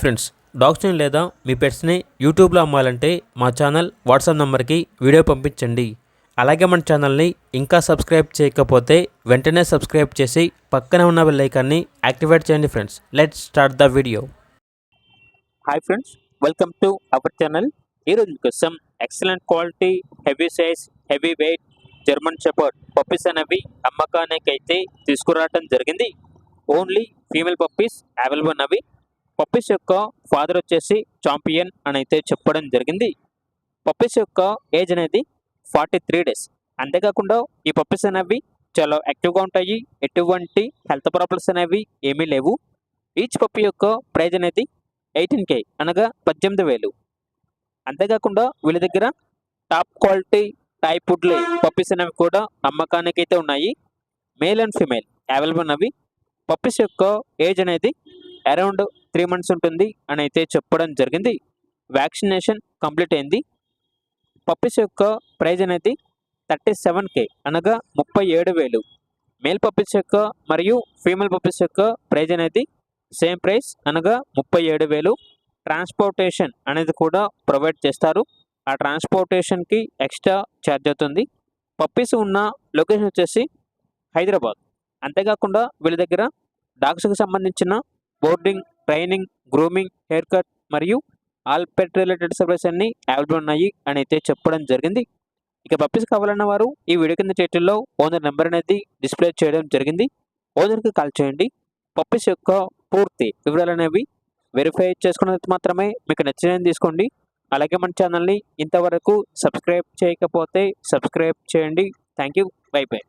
Friends, డాగ్స్ని లేదా మీ పెట్స్ని యూట్యూబ్లో అమ్మాలంటే మా ఛానల్ వాట్సాప్ నెంబర్కి వీడియో పంపించండి. అలాగే మన ఛానల్ని ఇంకా సబ్స్క్రైబ్ చేయకపోతే వెంటనే సబ్స్క్రైబ్ చేసి పక్కనే ఉన్న బెల్ ఐకాన్ని యాక్టివేట్ చేయండి. Friends, let's start the video. Hi friends, welcome to our channel. ఈరోజు కోసం excellent quality, heavy size, heavy weight German shepherd puppies అనేవి అమ్మకానికి అయితే తీసుకురావడం జరిగింది. ఓన్లీ ఫీమేల్ పప్పీస్ అవైలబుల్ ఉన్నవి. పప్పీస్ యొక్క ఫాదర్ వచ్చేసి చాంపియన్ అని అయితే చెప్పడం జరిగింది. పప్పీస్ యొక్క ఏజ్ అనేది 43 days. అంతేకాకుండా ఈ పప్పీస్ అనేవి చాలా యాక్టివ్గా ఉంటాయి. ఎటువంటి హెల్త్ ప్రాబ్లమ్స్ అనేవి ఏమీ లేవు. ఈచ్ పప్పీ యొక్క ప్రైజ్ అనేది 18K అనగా 18,000. అంతేకాకుండా వీళ్ళ దగ్గర టాప్ క్వాలిటీ టైప్ వుడ్లే పప్పీస్ అనేవి కూడా అమ్మకానికి అయితే ఉన్నాయి. మేల్ అండ్ ఫీమేల్ అవైలబుల్ ఉన్నవి. పప్పీస్ యొక్క ఏజ్ అనేది అరౌండ్ 3 months ఉంటుంది అని అయితే చెప్పడం జరిగింది. వ్యాక్సినేషన్ కంప్లీట్ అయింది. పప్పీస్ యొక్క ప్రైజ్ అనేది 37K అనగా 37,000. మేల్ పప్పీస్ యొక్క మరియు ఫీమేల్ పప్పీస్ యొక్క ప్రైజ్ అనేది సేమ్ ప్రైస్ అనగా 37,000. ట్రాన్స్పోర్టేషన్ అనేది కూడా ప్రొవైడ్ చేస్తారు. ఆ ట్రాన్స్పోర్టేషన్కి ఎక్స్ట్రా ఛార్జ్ అవుతుంది. పప్పీస్ ఉన్న లొకేషన్ వచ్చేసి హైదరాబాద్. అంతేకాకుండా వీళ్ళ దగ్గర డాగ్స్కి సంబంధించిన boarding, training, grooming, hair cut మరియు ఆల్ పెట్ రిలేటెడ్ సర్వీస్ అన్ని అవైలబుల్ ఉన్నాయి అని అయితే చెప్పడం జరిగింది. ఇక పప్పీస్ కావాలన్న వారు ఈ వీడియో కింద టైటిల్లో ఓనర్ నెంబర్ అనేది డిస్ప్లే చేయడం జరిగింది. ఓనర్కి కాల్ చేయండి. పప్పీస్ యొక్క పూర్తి వివరాలు అనేవి వెరిఫై చేసుకున్నది మాత్రమే మీకు నచ్చినది తీసుకోండి. అలాగే మన ఛానల్ని ఇంతవరకు సబ్స్క్రైబ్ చేయకపోతే సబ్స్క్రైబ్ చేయండి. Thank you. By by.